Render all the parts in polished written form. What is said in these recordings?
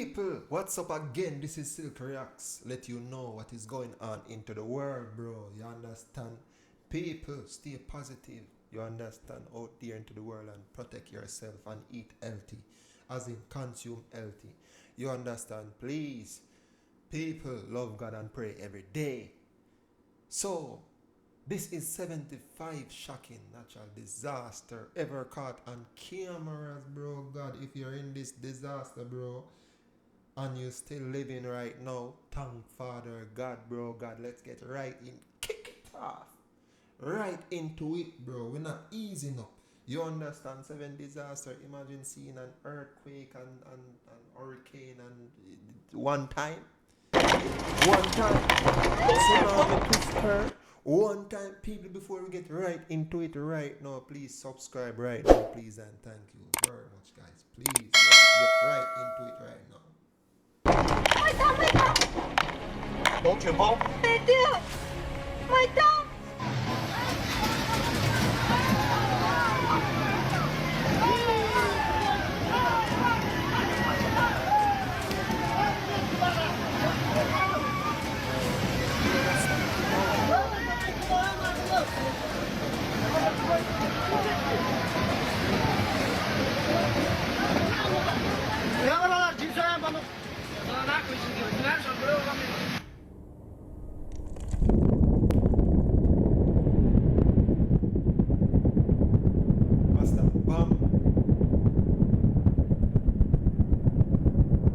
People, what's up again? This is Silk Reacts. Let you know what is going on into the world, bro. You understand? People, stay positive. You understand? Out there into the world and protect yourself and eat healthy. As in consume healthy. You understand? Please. People, love God and pray every day. So, this is 75 shocking natural disaster ever caught on cameras, bro. God, if you're in this disaster, bro, and you're still living right now, thank Father God, bro. God, let's get right in. Kick it off. Right into it, bro. We're not easing up. You understand? 7 disaster. Imagine seeing an earthquake and hurricane and one time. Tsunami twister. One time, people, before we get right into it right now, please subscribe right now, please, and thank you very much, guys. Please, let's get right into it right now. Don't you vote? They do! My dog! What's that? Bomb?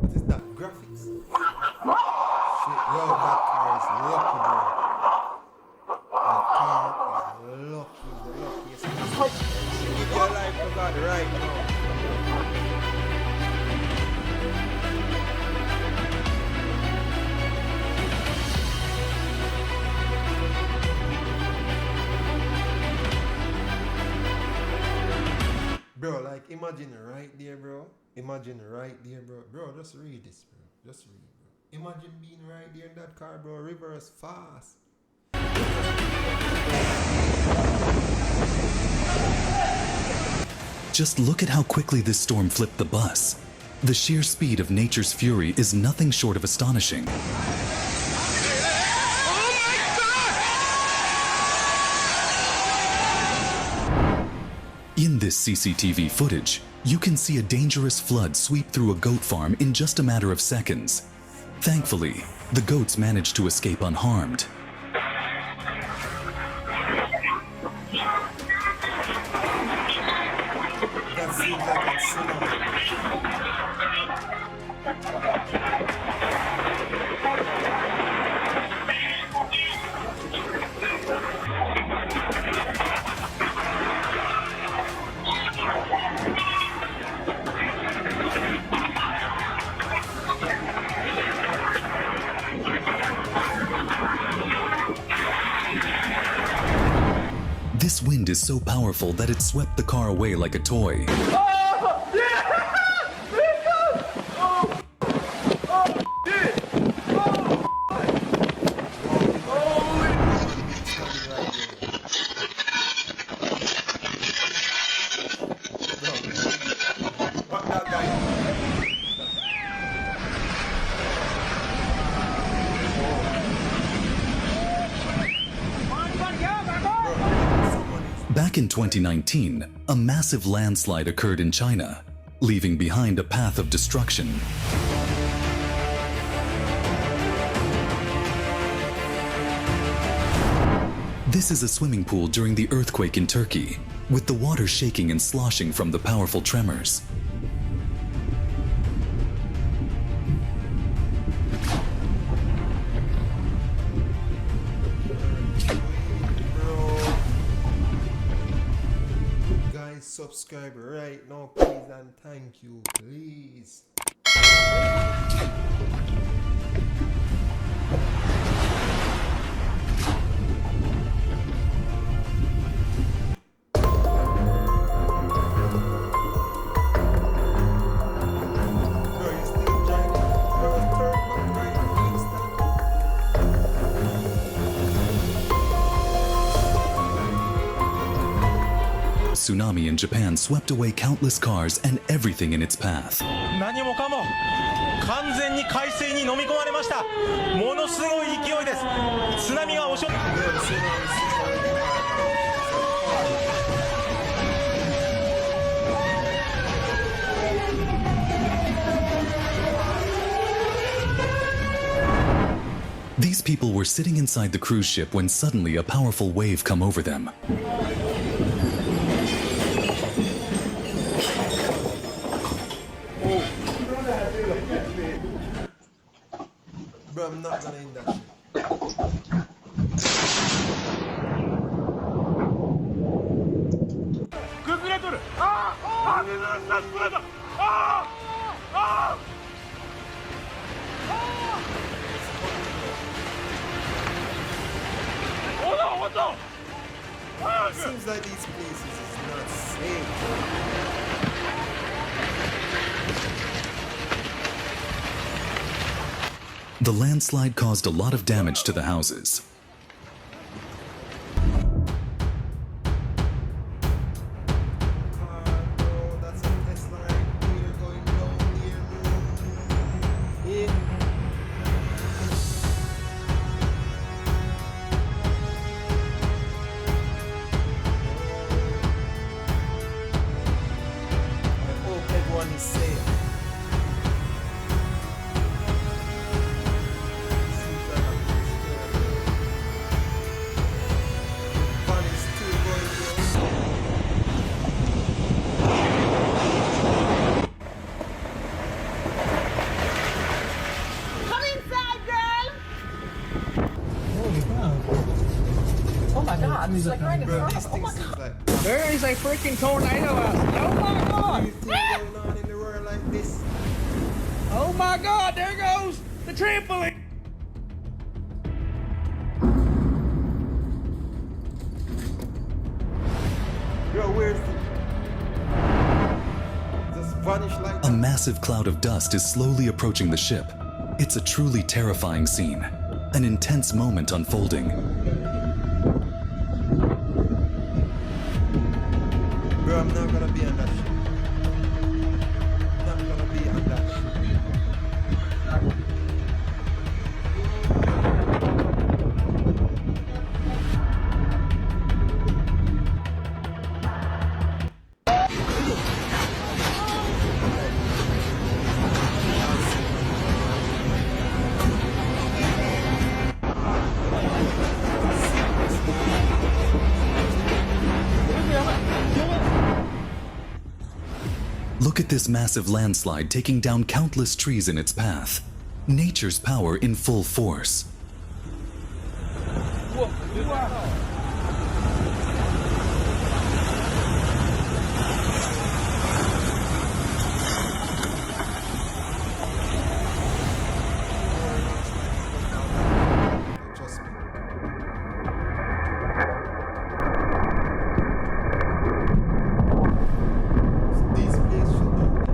What is that? Graphics? Shit, yo, that car is lucky, bro. That car is lucky, the luckiest. Give your life to God right now. Bro, like imagine right there, bro. Imagine right there, bro. Bro, just read this, bro. Just read, bro. Imagine being right there in that car, bro. Reverse fast. Just look at how quickly this storm flipped the bus. The sheer speed of nature's fury is nothing short of astonishing. In this CCTV footage, you can see a dangerous flood sweep through a goat farm in just a matter of seconds. Thankfully, the goats managed to escape unharmed. That seems like a tsunami. This wind is so powerful that it swept the car away like a toy. What that guy? Back in 2019, a massive landslide occurred in China, leaving behind a path of destruction. This is a swimming pool during the earthquake in Turkey, with the water shaking and sloshing from the powerful tremors. Guys, subscribe right now, please, and thank you, please. Bro, you still driving? Bro, turn back right instant. Tsunami in Japan swept away countless cars and everything in its path. 何もかも完全に海水に飲み込まれました。ものすごい勢いです。津波が押し寄せ These people were sitting inside the cruise ship when suddenly a powerful wave come over them. Bro, I'm not gonna end that shit. 崩れとる。ああ、あ、崩れた。ああ、ああ。 Seems like these places is not safe. The landslide caused a lot of damage to the houses. Bro, that's a Tesla right here going down here, bro. Yeah. I hope everyone is safe. Seems like I'm scared. Fun is still going down. Come inside, girl! Oh my god, it's like right in Bro, front this of thing us. seems like There is a freaking tornado out. Oh my god! anything going on in the world like this. Oh my god, there goes the trampoline! Bro, where's the... Just vanish like A massive cloud of dust is slowly approaching the ship. It's a truly terrifying scene, an intense moment unfolding. Bro, I'm not gonna be on that shit. Not gonna be on that shit. Look at this massive landslide taking down countless trees in its path. Nature's power in full force. Trust me. These places should not be.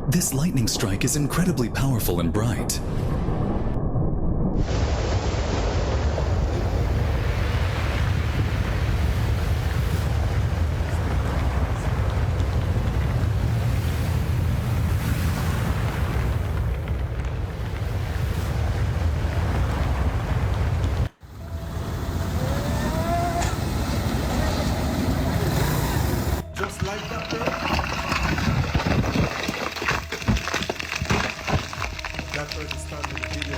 This lightning strike is incredibly powerful and bright. Just like that, bro. That person standing video.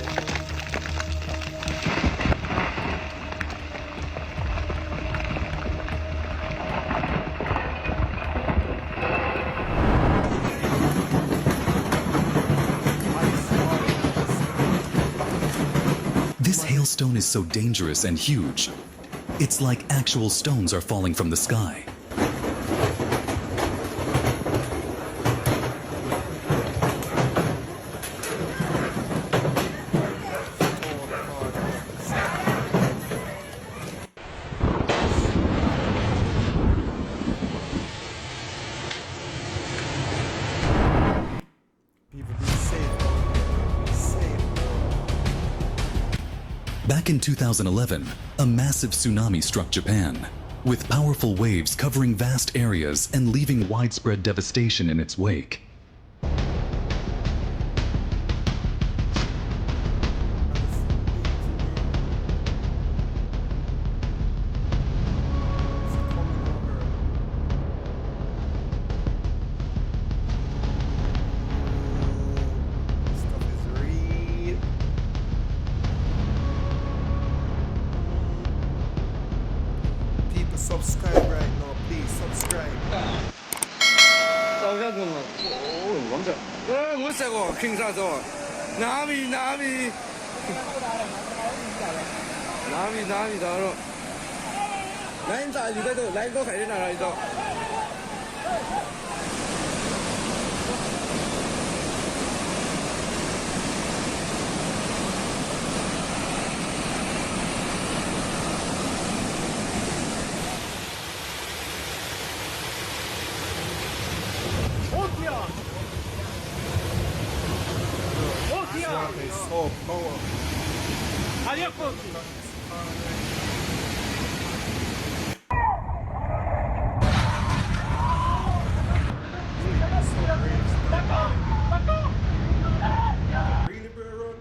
This hailstone is so dangerous and huge. It's like actual stones are falling from the sky. People be safe. Be safe. Back in 2011, a massive tsunami struck Japan. with powerful waves covering vast areas and leaving widespread devastation in its wake. Subscribe right now, please subscribe. 먼저. 못 사고 킹사서. 나미 다로. 라인 자 리더도 라인도 가야 되나 라인도. It's so powerful. Really, bro?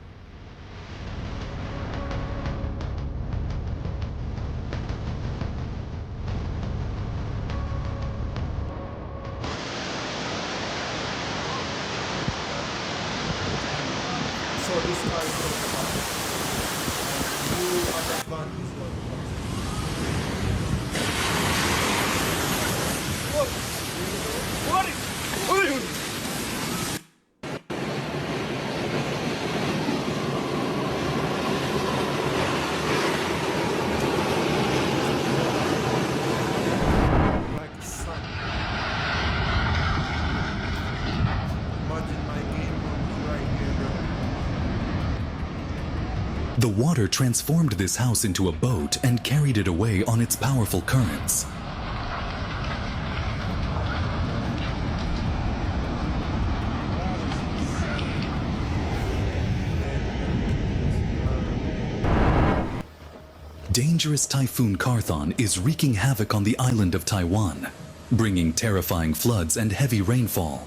So this car is going to come. You understand this one. Like the sun. Imagine my game right here, bro. The water transformed this house into a boat and carried it away on its powerful currents. Dangerous Typhoon Carthon is wreaking havoc on the island of Taiwan, bringing terrifying floods and heavy rainfall.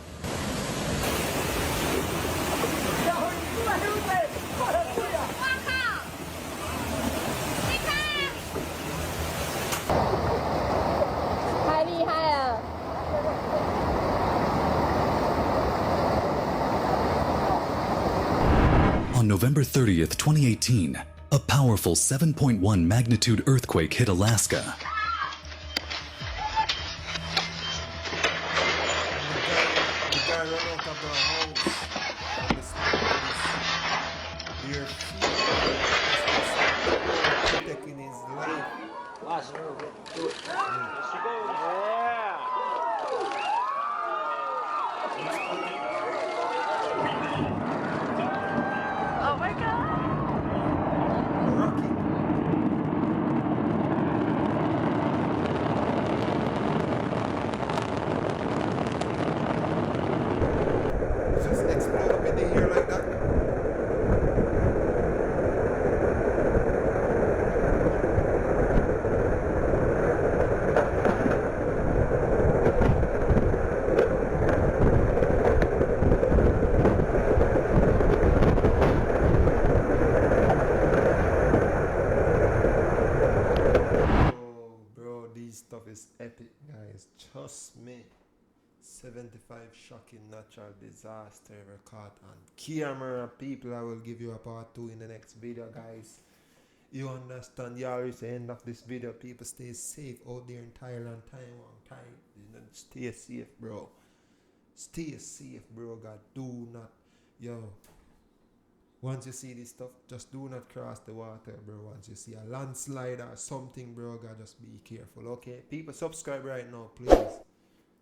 On November 30th, 2018, a powerful 7.1 magnitude earthquake hit Alaska. The guy ran out of the house. And the their feet protecting his life. Oh my god! Rocky. Just explode up in the air like that. Oh, bro, this stuff is epic, guys. Trust me. 75 shocking natural disaster record on camera. People, I will give you a part 2 in the next video, guys. You understand? You already the end of this video. People, stay safe out there in Thailand, Taiwan, stay safe, bro. Stay safe, bro. God, do not, yo. Once you see this stuff, just do not cross the water, bro. Once you see a landslide or something, bro, God, just be careful, okay? People, subscribe right now, please.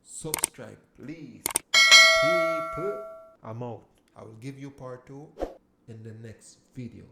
Subscribe, please. People, I'm out. I will give you part 2 in the next video.